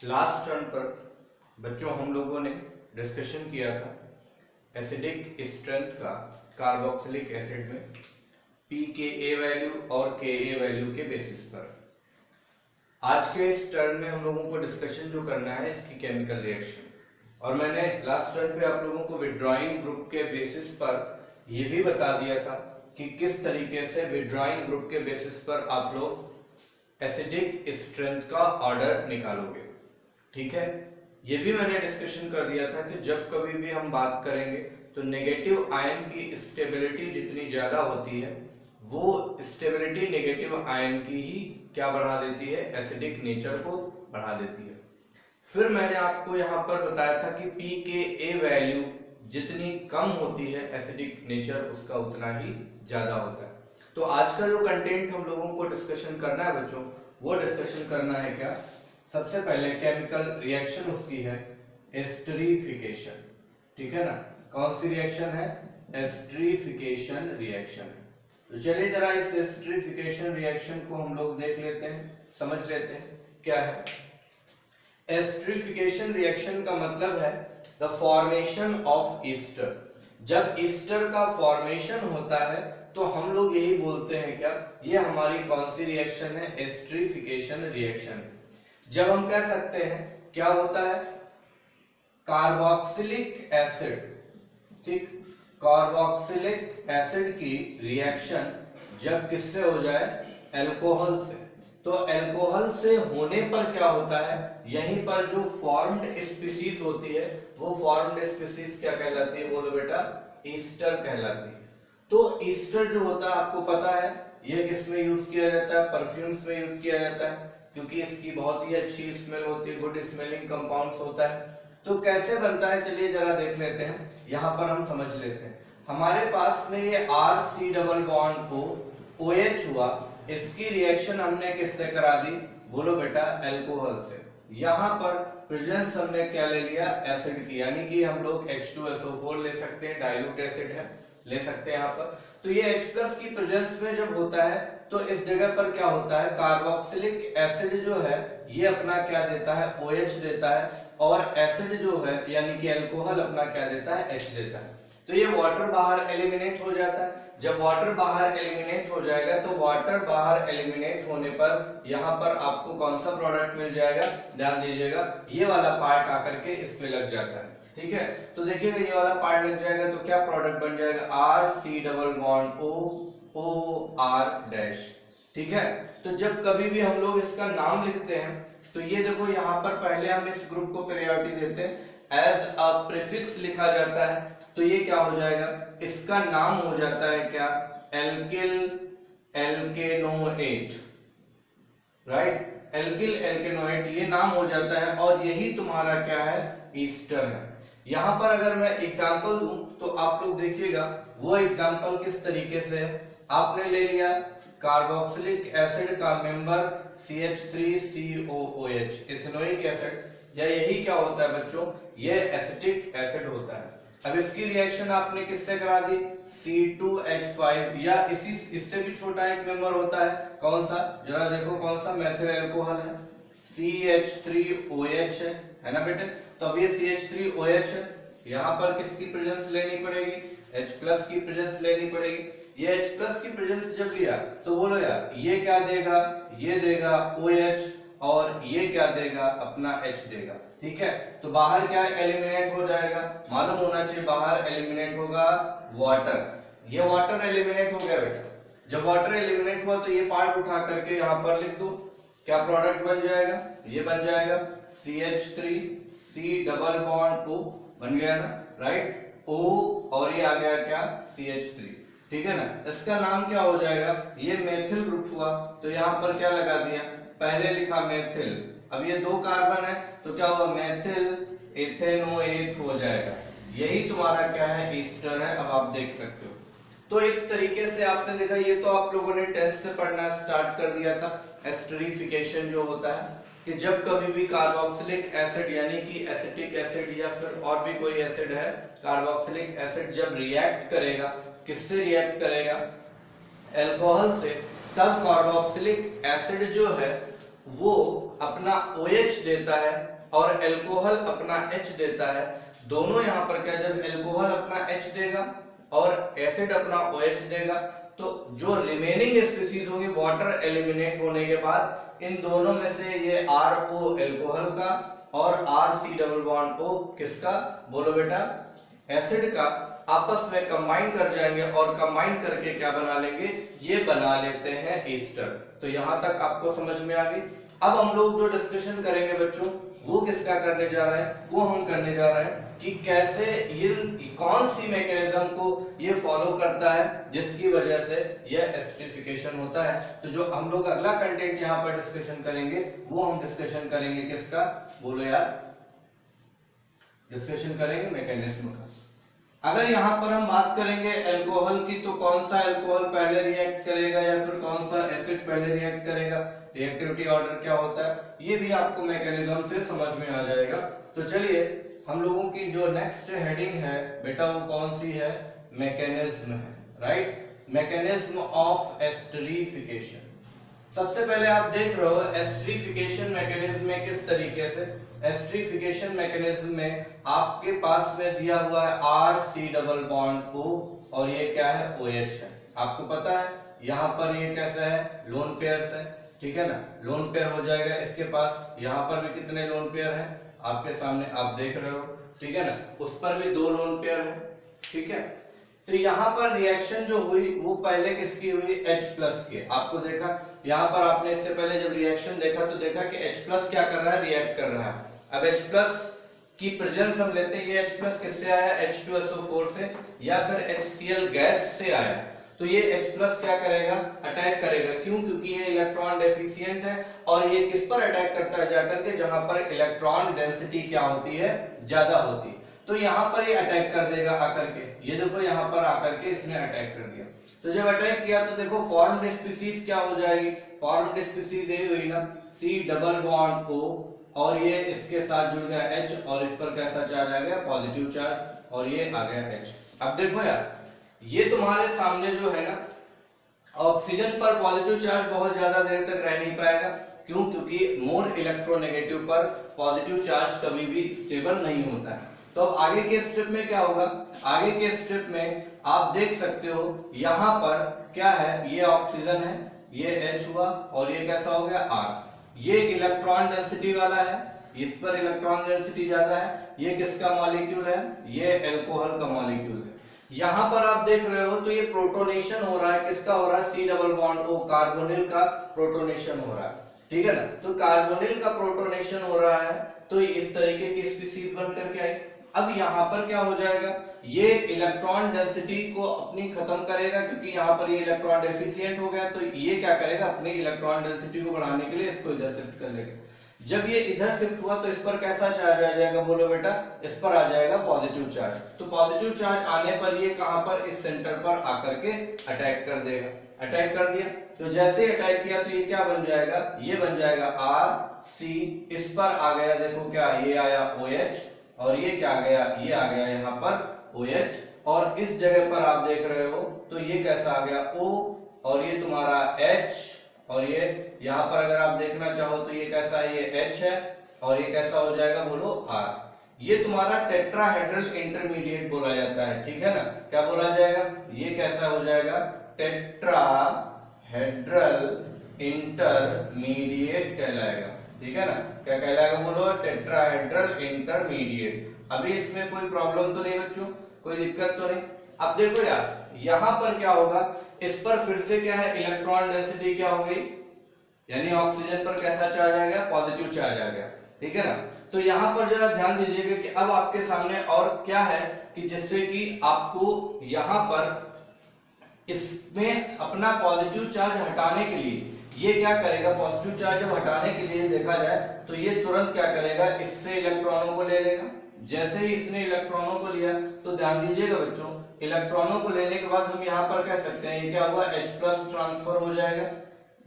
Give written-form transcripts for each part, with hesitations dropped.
Last term पर बच्चों हम लोगों ने डिस्कशन किया था एसिडिक स्ट्रेंथ का कार्बोक्सिलिक एसिड में pKa वैल्यू और Ka वैल्यू के बेसिस पर। आज के इस टर्म में हम लोगों को डिस्कशन जो करना है इसकी केमिकल रिएक्शन, और मैंने लास्ट टर्म पे आप लोगों को विड्रॉइंग ग्रुप के बेसिस पर ये भी बता दिया था कि किस तरीके से विड्रॉइंग ग्रुप के बेसिस पर आप लोग एसिडिक स्ट्रेंथ का ऑर्डर निकालोगे। ठीक है, ये भी मैंने डिस्कशन कर दिया था कि जब कभी भी हम बात करेंगे तो नेगेटिव आयन की स्टेबिलिटी जितनी ज्यादा होती है वो स्टेबिलिटी नेगेटिव आयन की ही क्या बढ़ा देती है, एसिडिक नेचर को बढ़ा देती है। फिर मैंने आपको यहाँ पर बताया था कि pKa वैल्यू जितनी कम होती है एसिडिक नेचर उसका उतना ही ज्यादा होता है। तो आज का जो कंटेंट हम लोगों को डिस्कशन करना है बच्चों, वो डिस्कशन करना है क्या, सबसे पहले केमिकल रिएक्शन उसकी है एस्टरीफिकेशन। ठीक है ना, कौन सी रिएक्शन है, एस्टरीफिकेशन रिएक्शन। तो चलिए जरा इस एस्टरीफिकेशन रिएक्शन को हम लोग देख लेते हैं, समझ लेते हैं क्या है। एस्टरीफिकेशन रिएक्शन का मतलब है द फॉर्मेशन ऑफ ईस्टर। जब ईस्टर का फॉर्मेशन होता है तो हम लोग यही बोलते हैं क्या, ये हमारी कौन सी रिएक्शन है, एस्टरीफिकेशन रिएक्शन। जब हम कह सकते हैं क्या होता है, कार्बोक्सिलिक एसिड, ठीक, कार्बोक्सिलिक एसिड की रिएक्शन जब किससे हो जाए, अल्कोहल से। तो अल्कोहल से होने पर क्या होता है, यहीं पर जो फॉर्म्ड स्पीसीज होती है वो फॉर्म्ड स्पीसीज क्या कहलाती है, बोलो बेटा, ईस्टर कहलाती है। तो ईस्टर जो होता है आपको पता है ये किस में यूज किया जाता है, परफ्यूम्स में यूज किया जाता है, क्योंकि इसकी बहुत ही अच्छी स्मेल होती है, गुड स्मेलिंग कंपाउंड्स होता है। तो कैसे बनता है चलिए जरा देख लेते हैं, यहाँ पर हम समझ लेते हैं। हमारे पास में ये RC डबल बॉन्ड को OH हुआ, इसकी रिएक्शन हमने किससे करा दी, बोलो बेटा, अल्कोहल से। यहाँ पर प्रेजेंस हमने क्या ले लिया, एसिड की, यानी कि हम लोग H2SO4 ले सकते हैं, डाइल्यूट एसिड है, ले सकते हैं यहाँ पर। तो ये H+ की प्रेजेंस में जब होता है तो इस जगह पर क्या होता है, कार्बोक्सिलिक एसिड जो है ये अपना क्या देता है, OH देता है, और एसिड जो है यानी कि अल्कोहल अपना क्या देता है, H देता है। तो ये वाटर बाहर एलिमिनेट हो जाता है। जब वाटर बाहर एलिमिनेट हो जाएगा तो वाटर बाहर एलिमिनेट होने पर यहाँ पर आपको कौन सा प्रोडक्ट मिल जाएगा, ध्यान दीजिएगा, ये वाला पार्ट आकर के इसमें लग जाता है। ठीक है, तो देखिएगा ये वाला पार्ट लग जाएगा तो क्या प्रोडक्ट बन जाएगा, RC double bond OR dash. ठीक है, तो जब कभी भी हम लोग इसका नाम लिखते हैं तो ये देखो यहाँ पर पहले हम इस ग्रुप को प्रायोरिटी देते हैं, एज अ प्रीफिक्स लिखा जाता है। तो ये क्या हो जाएगा, इसका नाम हो जाता है क्या, alkyl alkanoate, right, alkyl alkanoate ये नाम हो जाता है, और यही तुम्हारा क्या है, ईस्टर है। यहां पर अगर मैं एग्जांपल दूं तो आप लोग देखिएगा वो एग्जांपल किस तरीके से है। आपने ले लिया कार्बोक्सिलिक एसिड का मेंबर CH3COOH, इथेनोइक एसिड, या यही क्या होता है बच्चों, ये एसिटिक एसिड होता है। अब इसकी रिएक्शन आपने किससे करा दी, C2H5, या इससे भी छोटा एक मेंबर होता है, कौन सा, जरा देखो कौन सा, मेथिल अल्कोहल है, CH3OH है ना बेटे। तो अब ये CH3OH है, यहाँ पर किसकी प्रेजेंस लेनी पड़ेगी, H+ की प्रेजेंस लेनी पड़ेगी। ये H+ की प्रेजेंस जब लिया तो बोलो यार ये क्या देगा, ये देगा OH, और ये क्या देगा, अपना H देगा। ठीक है, तो बाहर क्या एलिमिनेट हो जाएगा, मालूम होना चाहिए, बाहर एलिमिनेट होगा वाटर। ये वाटर एलिमिनेट हो गया बेटा। जब वाटर एलिमिनेट हुआ तो ये पार्ट उठा करके यहाँ पर लिख दो, क्या प्रोडक्ट बन जाएगा, ये बन जाएगा CH3C डबल बॉन्ड O, बन गया ना, राइट, O, और ये आ गया क्या, CH3। ठीक है ना, इसका नाम क्या हो जाएगा, ये मेथिल ग्रुप हुआ, तो यहाँ पर क्या लगा दिया, पहले लिखा मेथिल, अब ये 2 कार्बन है तो क्या हुआ, मेथिल इथेनोएट हो जाएगा। यही तुम्हारा क्या है, ईस्टर है। अब आप देख सकते हो। तो इस तरीके से आपने देखा, ये तो आप लोगों ने 10th से पढ़ना स्टार्ट कर दिया था। एस्टरीफिकेशन जो होता है कि जब कभी भी कार्बोक्सिलिक एसिड यानी कि एसिटिक एसिड या फिर और भी कोई एसिड है, कार्बोक्सिलिक एसिड जब रिएक्ट करेगा, किससे रिएक्ट करेगा, अल्कोहल से, तब कार्बोक्सिलिक एसिड जो है वो अपना OH देता है और एल्कोहल अपना H देता है। दोनों यहाँ पर क्या, जब एल्कोहल अपना H देगा और एसिड अपना OH देगा, तो जो रिमेनिंग स्पीसीज होंगी वाटर एलिमिनेट होने के बाद इन दोनों में से ये RO एल्कोहल का और RC डबल बॉन्ड O किसका, बोलो बेटा, एसिड का, आपस में कंबाइन कर जाएंगे और कंबाइन करके क्या बना लेंगे, ये बना लेते हैं ईस्टर। तो यहां तक आपको समझ में आ गई। अब हम लोग जो डिस्कशन करेंगे बच्चों, वो किसका करने जा रहे हैं, वो हम करने जा रहे हैं कि कैसे ये कौन सी मैकेनिज्म को ये फॉलो करता है जिसकी वजह से यह एस्टरिफिकेशन होता है। तो जो हम लोग अगला कंटेंट यहाँ पर डिस्कशन करेंगे वो हम डिस्कशन करेंगे किसका, बोलो यार, डिस्कशन करेंगे मैकेनिज्म का। अगर यहाँ पर हम बात करेंगे अल्कोहल की, तो कौन सा अल्कोहल पहले रिएक्ट करेगा या फिर कौन सा एसिड पहले रिएक्ट करेगा, रिएक्टिविटी ऑर्डर क्या होता है, ये भी आपको मैकेनिज्म से समझ में आ जाएगा। तो चलिए हम लोगों की जो नेक्स्ट हेडिंग है बेटा वो कौन सी है, मैकेनिज्म है, राइट, मैकेनिज्म ऑफ एस्टरिफिकेशन। सबसे पहले आप देख रहे हो एस्टरिफिकेशन मैकेनिज्म में किस तरीके से, एस्टरिफिकेशन मैकेनिज्म में आपके पास में दिया हुआ है RC डबल बॉन्ड O और ये क्या है, OH है। आपको पता है यहाँ पर ये कैसा है, लोन पेयर्स है, ठीक है ना, लोन पेयर हो जाएगा इसके पास। यहाँ पर भी कितने लोन पेयर हैं आपके सामने आप देख रहे हो, ठीक है ना, उस पर भी 2 लोन पेयर है, ठीक है। तो यहाँ पर रिएक्शन जो हुई वो पहले किसकी हुई, H+ की। आपको देखा यहाँ पर, आपने इससे पहले जब रिएक्शन देखा तो देखा कि H+ क्या कर रहा है, रिएक्ट कर रहा है। अब H+ की प्रेजेंस हम लेते हैं, ये H+ किससे आया, H2SO4 से या फिर HCl गैस से आया। तो ये H+ क्या करेगा, अटैक करेगा। क्यों, क्योंकि ये इलेक्ट्रॉन डेफिशिएंट है और ये किस पर अटैक करता है, जाकर के जहां पर इलेक्ट्रॉन डेंसिटी क्या होती है, ज्यादा होती है। तो यहाँ पर ये अटैक कर देगा आकर के, ये देखो यहाँ पर आकर के इसने अटैक कर दिया। तो जब अटैक किया तो देखो फॉर्म्ड स्पीसीज क्या हो जाएगी, फॉर्म्ड स्पीसीज यही हुई ना, C डबल बॉन्ड O और ये इसके साथ जुड़ गया H और इस पर कैसा चार्ज आ गया, पॉजिटिव चार्ज, और ये आ गया H। अब देखो यार, ये तुम्हारे सामने जो है ना, ऑक्सीजन पर पॉजिटिव चार्ज बहुत ज्यादा देर तक रह नहीं पाएगा। क्यों, क्योंकि मोर इलेक्ट्रोनेगेटिव पर पॉजिटिव चार्ज कभी भी स्टेबल नहीं होता है। तो अब आगे के स्टेप में क्या होगा, आगे के स्टेप में आप देख सकते हो यहाँ पर क्या है, ये ऑक्सीजन है, ये H हुआ और ये कैसा हो गया R। ये इलेक्ट्रॉन डेंसिटी वाला है, इस पर इलेक्ट्रॉन डेंसिटी ज्यादा है। ये किसका मॉलिक्यूल है, ये एल्कोहल का मॉलिक्यूल है। यहाँ पर आप देख रहे हो तो ये प्रोटोनेशन हो रहा है, किसका हो रहा है, C double bond O, carbonyl का प्रोटोनेशन हो रहा है, ठीक है ना। तो कार्बोनिल का प्रोटोनेशन हो रहा है तो इस तरीके की स्पीसीज बन करके आई। अब यहाँ पर क्या हो जाएगा, ये इलेक्ट्रॉन डेंसिटी को अपनी खत्म करेगा, क्योंकि यहाँ पर ये इलेक्ट्रॉन डेफिशिएंट हो गया। तो ये क्या करेगा, अपनी इलेक्ट्रॉन डेंसिटी को बढ़ाने के लिए इसको इधर शिफ्ट कर लेगा। जब ये इधर शिफ्ट हुआ तो इस पर कैसा चार्ज आ जाएगा, बोलो बेटा, इस पर आ जाएगा पॉजिटिव चार्ज। तो पॉजिटिव चार्ज आने पर ये कहां पर, इस सेंटर पर आकर के अटैक कर देगा। अटैक कर दिया तो जैसे ही अटैक किया तो ये क्या बन जाएगा, ये बन जाएगा RC। इस पर आ गया, देखो क्या, ये आया OH और ये क्या आ गया, ये आ गया यहाँ पर OH। और इस जगह पर आप देख रहे हो तो ये कैसा आ गया O और ये तुम्हारा H और ये यहाँ पर अगर आप देखना चाहो तो ये कैसा है, ये H है और ये कैसा हो जाएगा, बोलो R। ये तुम्हारा टेट्राहेड्रल इंटरमीडिएट बोला जाता है, ठीक है ना। क्या बोला जाएगा, ये कैसा हो जाएगा, टेट्राहेड्रल इंटरमीडिएट कहलाएगा, ठीक है ना। क्या कहलाएगा, बोलो, टेट्राहेड्रल इंटरमीडिएट। अभी इसमें कोई प्रॉब्लम तो नहीं बच्चों, कोई दिक्कत तो नहीं। अब देखो यार, यहां पर क्या होगा, इस पर फिर से क्या है, इलेक्ट्रॉन डेंसिटी क्या हो गई, यानी ऑक्सीजन पर कैसा चार्ज आ गया, पॉजिटिव चार्ज आ गया, ठीक है ना। तो यहां पर जरा ध्यान दीजिएगा कि अब आपके सामने और क्या है कि जिससे कि आपको यहां पर इसमें अपना पॉजिटिव चार्ज हटाने के लिए ये क्या करेगा, पॉजिटिव चार्ज जब हटाने के लिए देखा जाए तो ये तुरंत क्या करेगा, इससे इलेक्ट्रॉनों को ले लेगा। जैसे ही इसने इलेक्ट्रॉनों को लिया तो ध्यान दीजिएगा बच्चों, इलेक्ट्रॉनों को लेने के बाद हम यहाँ पर कह सकते हैं ये क्या हुआ, H+ ट्रांसफर हो जाएगा।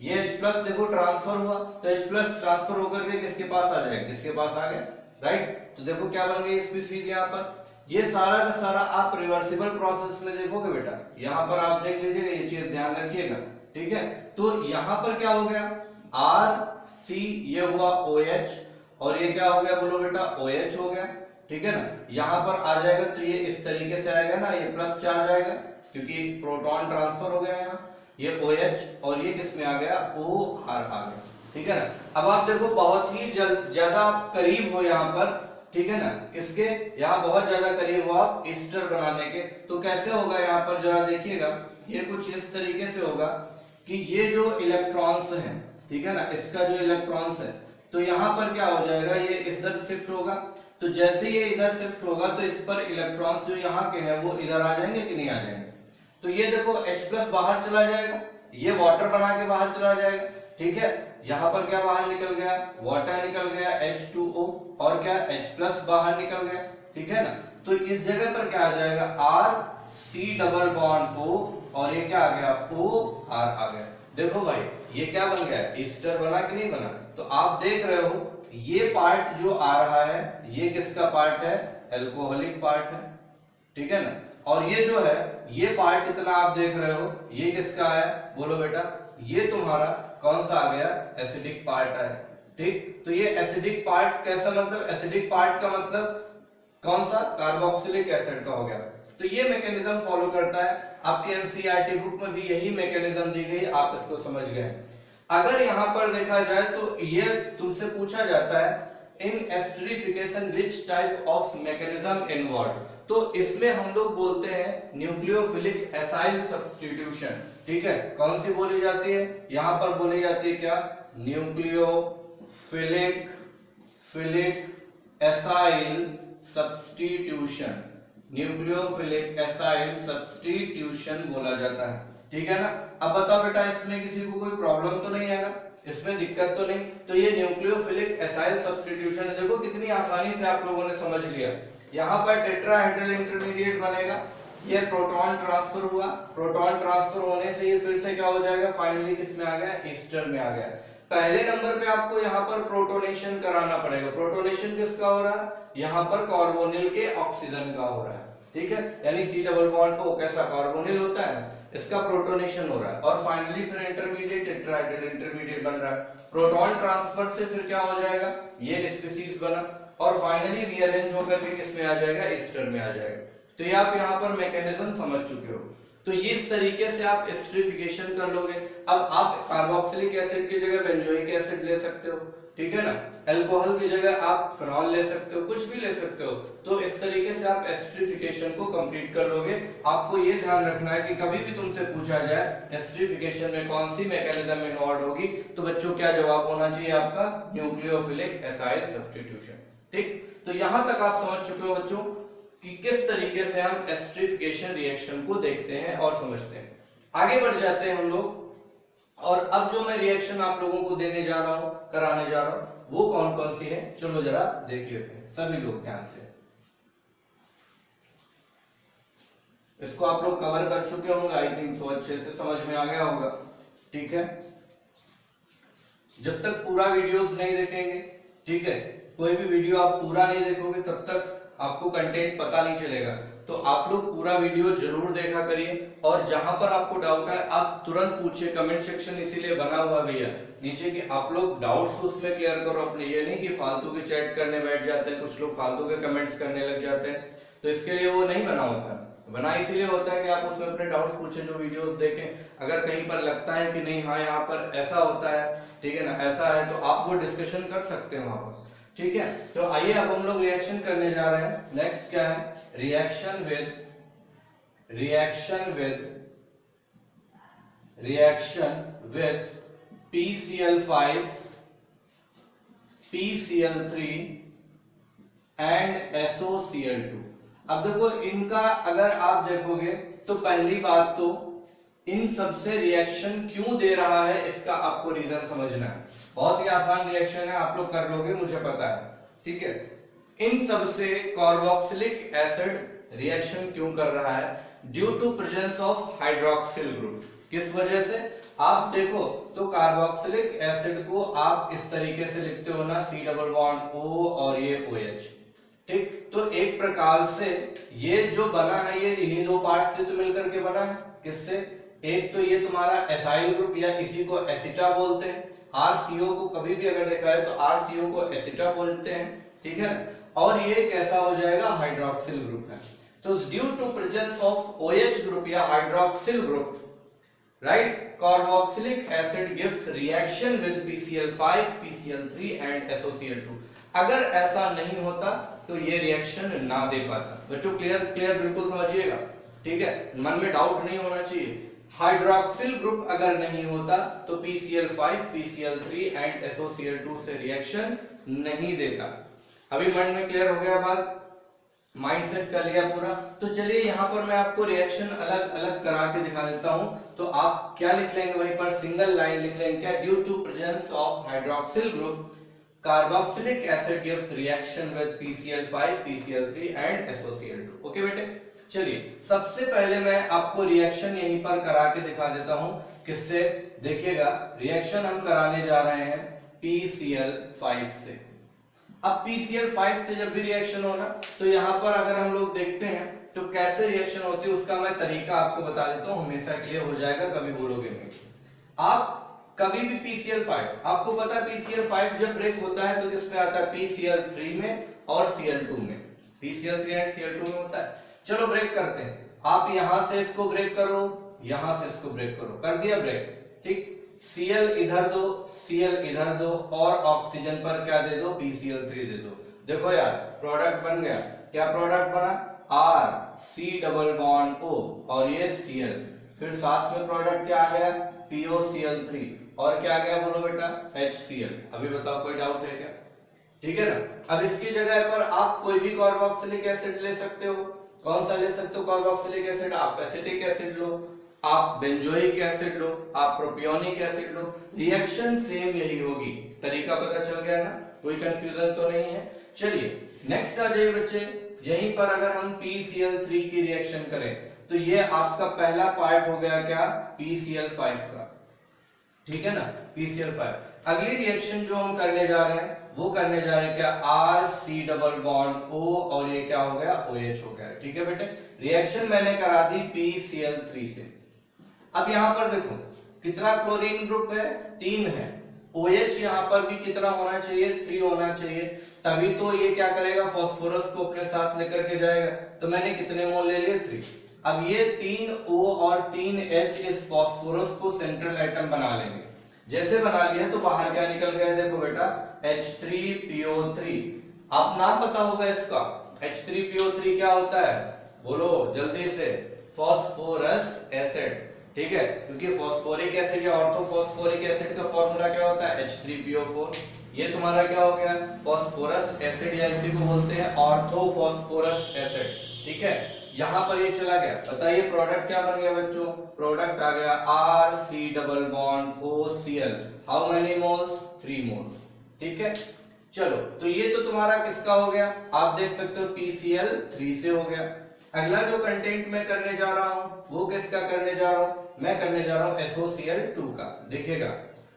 ये H+ देखो ट्रांसफर हुआ तो H+ ट्रांसफर होकर के किसके पास आ जाएगा, किसके पास आ गया, राइट। तो देखो क्या बन गई स्पीसीज यहाँ पर। ये सारा का सारा आप रिवर्सिबल प्रोसेस में देखोगे बेटा, यहाँ पर आप देख लीजिएगा, ये चीज ध्यान रखिएगा, ठीक है। तो यहाँ पर क्या हो गया, RC C ये हुआ OH और ये क्या हो गया बोलो बेटा OH हो गया, ठीक है ना। यहाँ पर आ जाएगा तो ये इस तरीके से आएगा ना, ये प्लस चार्ज आएगा क्योंकि प्रोटॉन ट्रांसफर हो गया यहाँ, ये OH और ये किस में आ गया OR आ गया, ठीक है ना। अब आप देखो बहुत ही ज्यादा आप करीब हो यहाँ पर, ठीक है ना, किसके यहाँ बहुत ज्यादा करीब हो आप ईस्टर बनाने के। तो कैसे होगा यहाँ पर जरा देखिएगा, ये कुछ इस तरीके से होगा कि ये जो इलेक्ट्रॉन्स हैं, ठीक है ना, इसका जो इलेक्ट्रॉन्स है तो यहाँ पर क्या हो जाएगा, ये इधर शिफ्ट होगा, तो जैसे ये इधर शिफ्ट होगा तो इस पर इलेक्ट्रॉन्स जो यहाँ के हैं वो इधर आ जाएंगे कि नहीं आ जाएंगे। तो ये देखो H+ बाहर चला जाएगा, ये वाटर बना के बाहर चला जाएगा, ठीक है। यहाँ पर क्या बाहर निकल गया, वाटर निकल गया H2O और क्या H+ बाहर निकल गया, ठीक है ना। तो इस जगह पर क्या आ जाएगा RC≡O और ये क्या आ गया OR आ गया। देखो भाई ये क्या बन गया, ईस्टर बना कि नहीं बना। तो आप देख रहे हो ये पार्ट जो आ रहा है ये किसका पार्ट है, एल्कोहलिक पार्ट है, ठीक है ना। और ये जो है ये पार्ट इतना आप देख रहे हो ये किसका है बोलो बेटा, ये तुम्हारा कौन सा आ गया, एसिडिक पार्ट है, ठीक। तो ये एसिडिक पार्ट कैसा, मतलब एसिडिक पार्ट का मतलब कौन सा, कार्बोक्सिलिक एसिड का हो गया। तो ये मैकेनिज्म फॉलो करता है, आपके एनसीईआरटी बुक में भी यही मैकेनिज्म दी गई, आप इसको समझ गए। अगर यहां पर देखा जाए तो ये तुमसे पूछा जाता है in esterification which type of mechanism involve, तो इसमें हम लोग बोलते हैं न्यूक्लियोफिलिक एसाइल सब्स्टिट्यूशन, ठीक है। कौन सी बोली जाती है, यहां पर बोली जाती है क्या, nucleophilic acyl substitution, nucleophilic acyl substitution बोला जाता है, ठीक है ना। अब बताओ बेटा इसमें किसी को कोई प्रॉब्लम तो नहीं है ना, इसमें दिक्कत तो नहीं। तो ये न्यूक्लियोफिलिक एसाइल सब्स्टिट्यूशन है, देखो कितनी आसानी से आप लोगों ने समझ लिया। यहाँ पर टेट्राहेड्रल इंटरमीडिएट बनेगा, ये प्रोटॉन ट्रांसफर हुआ, प्रोटॉन ट्रांसफर होने से ये फिर से क्या हो जाएगा, फाइनली किस में आ गया, ईस्टर में आ गया। पहले नंबर पे आपको यहाँ पर प्रोटोनेशन कराना पड़ेगा। प्रोटोनेशन किसका हो रहा है, यहाँ पर कार्बोनिल के ऑक्सीजन का हो रहा है, ठीक है। यानी C≡O कैसा कार्बोनिल होता है, इसका प्रोटोनेशन हो रहा है और फाइनली फिर इंटरमीडिएट टेट्राहेड्रल इंटरमीडिएट बन रहा है। प्रोटॉन ट्रांसफर से फिर क्या हो जाएगा, ये स्पीशीज बना और फाइनली रीअरेंज होकर के किसमें आ जाएगा, ईस्टर में आ जाएगा। तो ये आप यहाँ पर मैकेनिज्म समझ चुके हो। तो इस तरीके से आप एस्टरिफिकेशन कर लोगे। अब आप कार्बोक्सिलिक एसिड की जगह बेंजोइक एसिड ले सकते हो, ठीक है ना। अल्कोहल की जगह आप फिनॉल ले सकते हो, कुछ भी ले सकते हो। तो इस तरीके से आप एस्टरिफिकेशन को कंप्लीट कर लोगे। आपको ये ध्यान रखना है कि कभी भी तुमसे पूछा जाए एस्टरिफिकेशन में कौन सी मैकेनिज्म इन्वॉल्व होगी, तो बच्चों क्या जवाब होना चाहिए आपका, न्यूक्लियोफिलिक एसाइल सब्स्टिट्यूशन, ठीक। तो यहां तक आप समझ चुके हो बच्चों कि किस तरीके से हम एस्टरिफिकेशन रिएक्शन को देखते हैं और समझते हैं। आगे बढ़ जाते हैं हम लोग, और अब जो मैं रिएक्शन आप लोगों को देने जा रहा हूं, कराने जा रहा हूं, वो कौन कौन सी है, चलो जरा देख लेते हैं सभी लोग ध्यान से। इसको आप लोग कवर कर चुके होंगे, आई थिंक सो, अच्छे से समझ में आ गया होगा, ठीक है। जब तक पूरा वीडियोस नहीं देखेंगे, ठीक है, कोई भी वीडियो आप पूरा नहीं देखोगे तब तक आपको कंटेंट पता नहीं चलेगा। तो आप लोग पूरा वीडियो जरूर देखा करिए, और जहां पर आपको डाउट है आप तुरंत पूछिए। कमेंट सेक्शन इसीलिए बना हुआ भैया नीचे कि आप लोग डाउट्स उसमें क्लियर करो अपने, ये नहीं कि फालतू की चैट करने बैठ जाते हैं, कुछ लोग फालतू के कमेंट्स करने लग जाते हैं। तो इसके लिए वो नहीं बना होता, बना इसीलिए होता है कि आप उसमें अपने डाउट्स पूछें, जो वीडियोस देखें। अगर कहीं पर लगता है कि नहीं हाँ यहाँ पर ऐसा होता है, ठीक है ना, ऐसा है, तो आप वो डिस्कशन कर सकते हैं वहां पर, ठीक है। तो आइए अब हम लोग रिएक्शन करने जा रहे हैं। नेक्स्ट क्या है, reaction with PCl5 PCl3 and SOCl2। अब देखो इनका अगर आप देखोगे तो पहली बात तो इन सबसे रिएक्शन क्यों दे रहा है इसका आपको रीजन समझना है। बहुत ही आसान रिएक्शन है, आप लोग कर लोगे, मुझे पता है, ठीक है। इन सबसे कार्बोक्सिलिक एसिड रिएक्शन क्यों कर रहा है, due to presence of hydroxyl group. किस वजह से, आप देखो तो कार्बोक्सिलिक एसिड को आप इस तरीके से लिखते हो ना, C≡O और ये OH, ठीक। तो एक प्रकार से ये जो बना है ये इन्हीं दो पार्ट से तो मिलकर के बना है, किससे, एक तो ये तुम्हारा एसाइल ग्रुप या इसी को एसिटा बोलते हैं। RCO को कभी भी अगर देखा है तो RCO को एसिटा बोलते हैं, ठीक है। और ये कैसा हो जाएगा, हाइड्रोक्सिल ग्रुप है। तो due to presence of OH group या hydroxyl group, right, carboxylic acid gives reaction with PCl5, PCl3 and SOCl2। अगर ऐसा नहीं होता तो ये रिएक्शन ना दे पाता। बच्चों क्लियर बिल्कुल समझिएगा, ठीक है, मन में डाउट नहीं होना चाहिए। हाइड्रोक्सिल ग्रुप अगर नहीं होता तो PCl5, PCl3 एंड SOCl2 से रिएक्शन नहीं देता। अभी मन में क्लियर हो गया बात, माइंड सेट कर लिया पूरा। तो चलिए यहाँ पर मैं आपको रिएक्शन अलग अलग करा के दिखा देता हूं। तो आप क्या लिख लेंगे, वहीं पर सिंगल लाइन लिख लेंगे क्या, due to presence of hydroxyl group carboxylic acid gives reaction with PCl5, PCl3 and SOCl2। Okay बेटे, चलिए सबसे पहले मैं आपको रिएक्शन यहीं पर करा के दिखा देता हूं। किससे, देखिएगा, रिएक्शन हम कराने जा रहे हैं PCl5 से। अब PCl5 से जब भी रिएक्शन होना तो यहां पर अगर हम लोग देखते हैं तो कैसे रिएक्शन होती है उसका मैं तरीका आपको बता देता हूं, हमेशा क्लियर हो जाएगा, कभी भूलोगे नहीं। आप कभी भी PCl5, आपको पता है PCl5 जब ब्रेक होता है तो किसमें आता है, PCl3 में और Cl2 में, PCl3 एंड Cl2 में होता है। चलो ब्रेक करते हैं, आप यहां से इसको ब्रेक करो, यहां से इसको ब्रेक करो, कर दिया ब्रेक, ठीक। Cl इधर दो, Cl इधर दो और ऑक्सीजन पर क्या दे दो, PCl3 दे दो। देखो यार प्रोडक्ट बन गया, क्या प्रोडक्ट बना, R डबल बॉन्ड O और ये Cl, फिर साथ में प्रोडक्ट क्या आ गया, POCl3 और क्या आ गया बोलो बेटा, HCl। अभी बताओ कोई डाउट है क्या, ठीक है ना। अब इसकी जगह पर आप कोई भी कार्बोक्सिलिक एसिड ले सकते हो, कौन सा ले सकते हो कार्बोक्सिलिक एसिड, आप एसिटिक एसिड लो, आप बेंजोइक एसिड लो, आप प्रोपियोनिक एसिड लो, रिएक्शन सेम यही होगी। तरीका पता चल गया ना, कोई कंफ्यूजन तो नहीं है। चलिए नेक्स्ट आ जाइए बच्चे, यहीं पर अगर हम PCl3 की रिएक्शन करें तो ये आपका पहला पार्ट हो गया क्या, PCl5 का, ठीक है ना, PCl5। अगली रिएक्शन जो हम करने जा रहे हैं वो करने जा रहे हैं क्या, RC डबल बॉन्ड O और ये क्या हो गया, OH हो गया, ठीक है बेटे। रिएक्शन मैंने करा दी PCl3 से। अब यहां पर देखो कितना क्लोरीन ग्रुप है, 3 है। OH यहां पर भी कितना होना चाहिए, 3 होना चाहिए, तभी तो ये क्या करेगा, फास्फोरस को अपने साथ लेकर के जाएगा। तो मैंने कितने मोल ले लिए, 3। अब ये 3 O और 3 H इस फास्फोरस को सेंट्रल एटम बना लेंगे। जैसे बना लिया तो बाहर क्या निकल गया, देखो बेटा H3PO3। आप नाम पता होगा इसका, H3PO3 क्या होता है, बोलो जल्दी से, फास्फोरस एसिड, ठीक है, क्योंकि फास्फोरिक एसिड या ऑर्थोफॉस्फोरिक एसिड का फॉर्मूला क्या होता है, H3PO4। ये तुम्हारा क्या हो गया, फास्फोरस एसिड या इसी को बोलते हैं ऑर्थोफॉस्फोरस एसिड, ठीक है। यहां पर ये चला गया, बताइए प्रोडक्ट क्या बन गया बच्चों, प्रोडक्ट आ गया RC double bond OCl। How many moles, 3 moles, ठीक है। चलो तो ये तो तुम्हारा किसका हो गया, आप देख सकते हो PCl3 से हो गया। अगला जो कंटेंट मैं करने जा रहा हूं वो किसका करने जा रहा हूं, मैं करने जा रहा हूं SOCl2 का। देखिएगा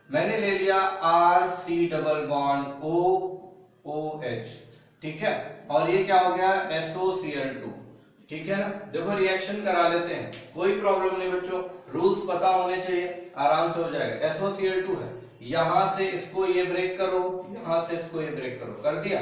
मैंने ले लिया RC डबल बॉन्ड OH, ठीक है, और ये क्या हो गया, SOCl2, ठीक है ना। देखो रिएक्शन करा लेते हैं, कोई प्रॉब्लम नहीं बच्चों, रूल्स पता होने चाहिए, आराम से हो जाएगा। SOCl2 है, यहां से इसको ये ब्रेक करो, यहां से इसको ये ब्रेक करो, कर दिया।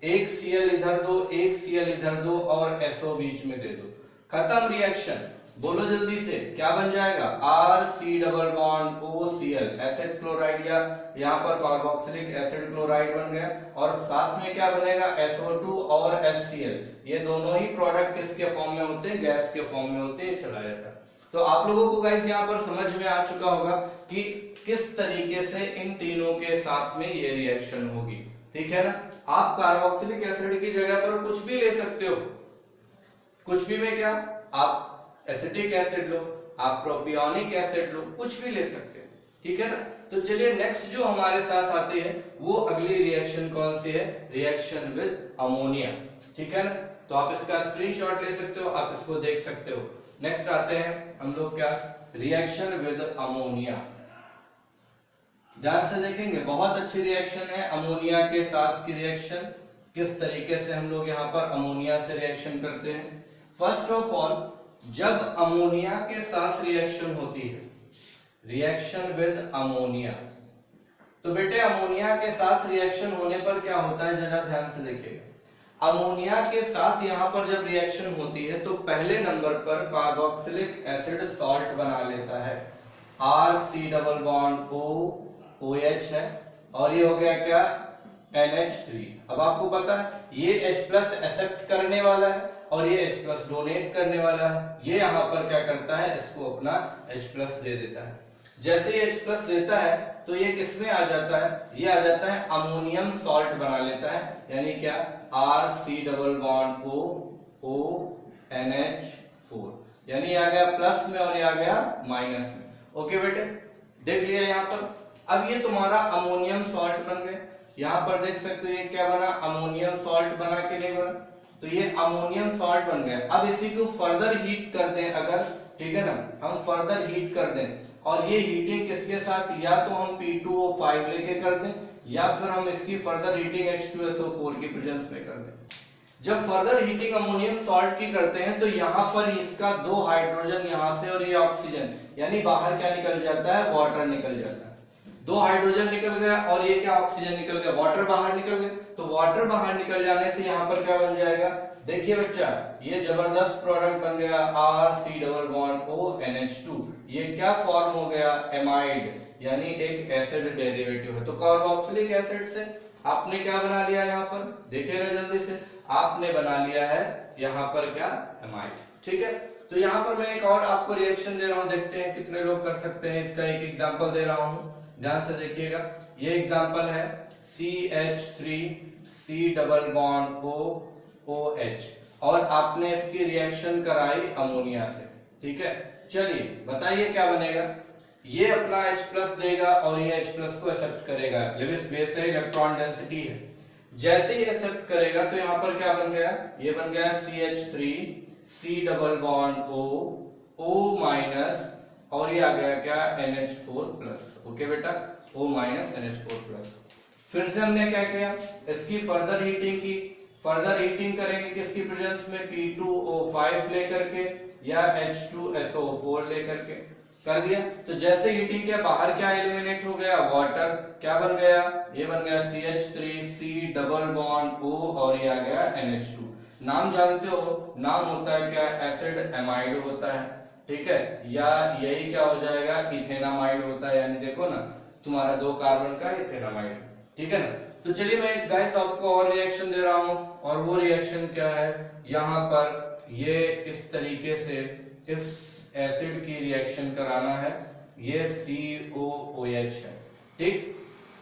एक Cl इधर दो, एक Cl इधर दो और SO बीच में दे दो, खत्म रिएक्शन। बोलो जल्दी से, क्या बन जाएगा, RC double bond OCl, acid chloride या यहाँ पर कार्बोक्सिलिक एसिड क्लोराइड बन गया, और साथ में क्या बनेगा, SO2 और HCl। ये दोनों ही प्रोडक्ट किसके फॉर्म में होते हैं, गैस के फॉर्म में होते हैं, चला जाता है। तो आप लोगों को गाइस यहाँ पर समझ में आ चुका होगा कि किस तरीके से इन तीनों के साथ में ये रिएक्शन होगी, ठीक है ना। आप कार्बोक्सिलिक एसिड की जगह पर कुछ भी ले सकते हो, कुछ भी में क्या, आप एसिटिक एसिड लो, आप प्रोपियोनिक एसिड लो, कुछ भी ले सकते हो, ठीक है ना। तो चलिए नेक्स्ट जो हमारे साथ आती है वो अगली रिएक्शन कौन सी है, रिएक्शन विद अमोनिया, ठीक है ना। तो आप इसका स्क्रीनशॉट ले सकते हो, आप इसको देख सकते हो। नेक्स्ट आते हैं हम लोग क्या, रिएक्शन विद अमोनिया। ध्यान से देखेंगे, बहुत अच्छी रिएक्शन है अमोनिया के साथ की रिएक्शन। किस तरीके से हम लोग यहाँ पर अमोनिया से रिएक्शन करते हैं, फर्स्ट ऑफ ऑल जब अमोनिया के साथ रिएक्शन होती है, रिएक्शन विद अमोनिया, तो बेटे अमोनिया के साथ रिएक्शन होने पर क्या होता है, जरा ध्यान से देखिएगा। अमोनिया के साथ यहां पर जब रिएक्शन होती है तो पहले नंबर पर कार्बोक्सिलिक एसिड सॉल्ट बना लेता है, RC double bond O OH है, और ये हो गया क्या, NH3। अब आपको पता है ये H+ एक्सेप्ट करने वाला है और ये H+ डोनेट करने वाला है। ये यहाँ पर क्या करता है, इसको अपना H+ दे देता है। जैसे ही H+ देता है तो ये किसमें आ जाता है, ये आ जाता है अमोनियम सॉल्ट बना लेता है, यानी क्या, RC double bond O NH4, यानी आ गया प्लस में और ये आ गया माइनस में। ओके बेटे, देख लिया यहाँ पर। अब ये तुम्हारा अमोनियम सॉल्ट बन गया। यहाँ पर देख सकते हो ये क्या बना, अमोनियम सॉल्ट बना कि नहीं बना, तो ये अमोनियम सॉल्ट बन गया। अब इसी को फर्दर हीट कर दें अगर, ठीक है ना, हम फर्दर हीट कर दें, और ये हीटिंग किसके साथ, या तो हम P2O5 लेके कर दें या फिर हम इसकी फर्दर हीटिंग H2SO4 की प्रेजेंस में कर दें। जब फर्दर हीटिंग अमोनियम सॉल्ट की करते हैं तो यहाँ पर इसका 2 हाइड्रोजन यहाँ से और ये ऑक्सीजन, यानी बाहर क्या निकल जाता है, वाटर निकल जाता है। 2 हाइड्रोजन निकल गया और ये क्या, ऑक्सीजन निकल गया, वाटर बाहर निकल गया। तो वाटर बाहर निकल जाने से यहाँ पर क्या बन जाएगा, देखिए बच्चा, ये जबरदस्त प्रोडक्ट बन गया RC double bond O NH2। ये क्या फॉर्म हो गया, एमाइड, यानी एक एसिड डेरिवेटिव है। तो कार्बोक्सिलिक एसिड से आपने क्या बना लिया, यहाँ पर देखिएगा जल्दी से, आपने बना लिया है यहाँ पर क्या, एमाइड। ठीक है, तो यहाँ पर मैं एक और आपको रिएक्शन दे रहा हूँ, देखते हैं कितने लोग कर सकते हैं। इसका एक एग्जांपल दे रहा हूँ, ध्यान से देखिएगा। ये एग्जांपल है CH3C double bond O OH, और आपने इसकी रिएक्शन कराई अमोनिया से। ठीक है, चलिए बताइए क्या बनेगा। ये अपना H+ देगा और ये H+ को एक्सेप्ट करेगा, लेविस बेस है, इलेक्ट्रॉन डेंसिटी है। जैसे ही एक्सेप्ट करेगा तो यहाँ पर क्या बन गया, ये बन गया CH3C डबल बॉन्ड O- और ये आ गया क्या, NH4+। ओके बेटा, O- NH4+। फिर से हमने क्या किया, इसकी फर्दर हीटिंग की। फर्दर हीटिंग करेंगे किसकी प्रेजेंस में, P2O5 लेकर के या H2SO4 लेकर के, कर दिया। तो जैसे हीटिंग किया बाहर क्या एलिमिनेट हो गया, वाटर। क्या बन गया, ये बन गया CH3C डबल बॉन्ड O और ये आ गया NH2। नाम जानते हो, नाम होता है क्या, एसिड एमाइड होता है। ठीक है, या यही क्या हो जाएगा, इथेनामाइड होता है, यानी देखो ना तुम्हारा 2 कार्बन का इथेनामाइड। ठीक है ना। तो चलिए मैं गाइस आपको और रिएक्शन दे रहा हूं, और वो रिएक्शन क्या है, यहाँ पर ये इस तरीके से इस एसिड की रिएक्शन कराना है। ये COOH है। ठीक,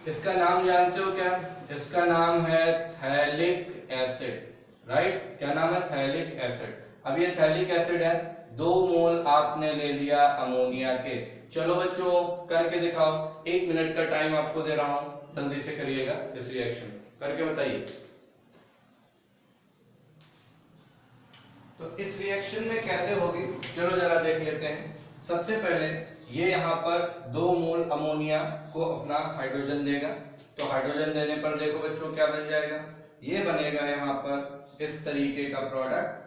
इसका नाम जानते हो क्या, इसका नाम है थैलिक एसिड। राइट, क्या नाम है, थैलिक एसिड। अब ये थैलिक एसिड है, 2 मोल आपने ले लिया अमोनिया के। चलो बच्चों करके दिखाओ, 1 मिनट का टाइम आपको दे रहा हूं, जल्दी से करिएगा इस रिएक्शन करके बताइए। तो इस रिएक्शन में कैसे होगी, चलो जरा देख लेते हैं। सबसे पहले ये यहाँ पर 2 मोल अमोनिया को अपना हाइड्रोजन देगा। तो हाइड्रोजन देने पर देखो बच्चों क्या बन जाएगा, ये बनेगा यहाँ पर इस तरीके का प्रोडक्ट।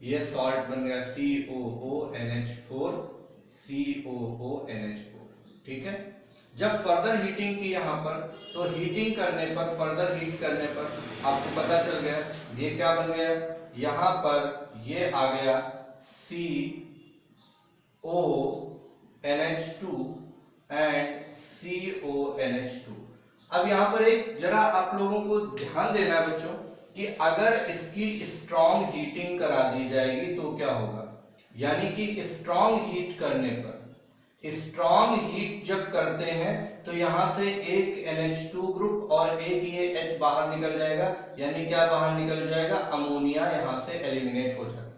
ये सॉल्ट बन गया COONH4 COONH4। ठीक है, जब फर्दर हीटिंग की यहाँ पर, तो हीटिंग करने पर, फर्दर हीट करने पर आपको पता चल गया ये क्या बन गया, यहाँ पर ये आ गया CONH2 एंड CONH2। अब यहाँ पर एक जरा आप लोगों को ध्यान देना है बच्चों कि अगर इसकी स्ट्रॉन्ग हीटिंग करा दी जाएगी तो क्या होगा, यानी कि स्ट्रॉन्ग हीट करने पर, स्ट्रॉन्ग हीट जब करते हैं तो यहां से एक NH2 ग्रुप और एक ये H बाहर निकल जाएगा, यानी क्या बाहर निकल जाएगा, अमोनिया यहां से एलिमिनेट हो जाएगा।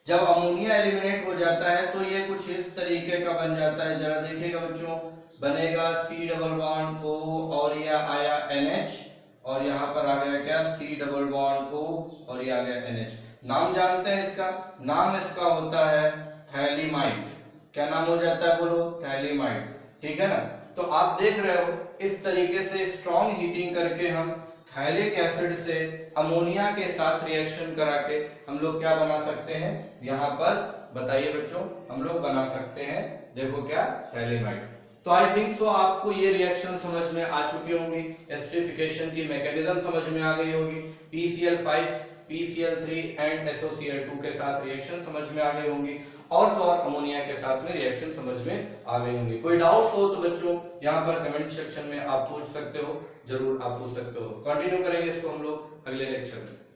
जब अमोनिया एलिमिनेट हो जाता है तो ये कुछ इस तरीके का बन जाता है, जरा देखिएगा बच्चों, बनेगा C डबल बॉन्ड O और ये आया NH, और यहाँ पर आ गया क्या, C डबल बॉन्ड O और ये आ गया NH। नाम जानते हैं इसका, नाम इसका होता है थैलीमाइड। क्या नाम हो जाता है, बोलो, थैलीमाइड। ठीक है ना। तो आप देख रहे हो इस तरीके से स्ट्रॉन्ग हीटिंग करके हम थैलिक एसिड से अमोनिया के साथ रिएक्शन करा के हम लोग क्या बना सकते हैं, यहाँ पर बताइए बच्चों, हम लोग बना सकते हैं, देखो क्या, थैलेमाइड। तो आई थिंक सो आपको ये रिएक्शन समझ में आ चुकी होंगी, एस्टरिफिकेशन की मैकेनिज्म समझ में आ गई होगी, PCl5 PCl3 एंड SOCl2 के साथ रिएक्शन समझ में आ गई होंगी, और तो और अमोनिया के साथ में रिएक्शन समझ में आ गई होंगी। कोई डाउट्स हो तो बच्चों यहाँ पर कमेंट सेक्शन में आप पूछ सकते हो, जरूर आप पूछ सकते हो। कंटिन्यू करेंगे इसको हम लोग अगले लेक्चर में।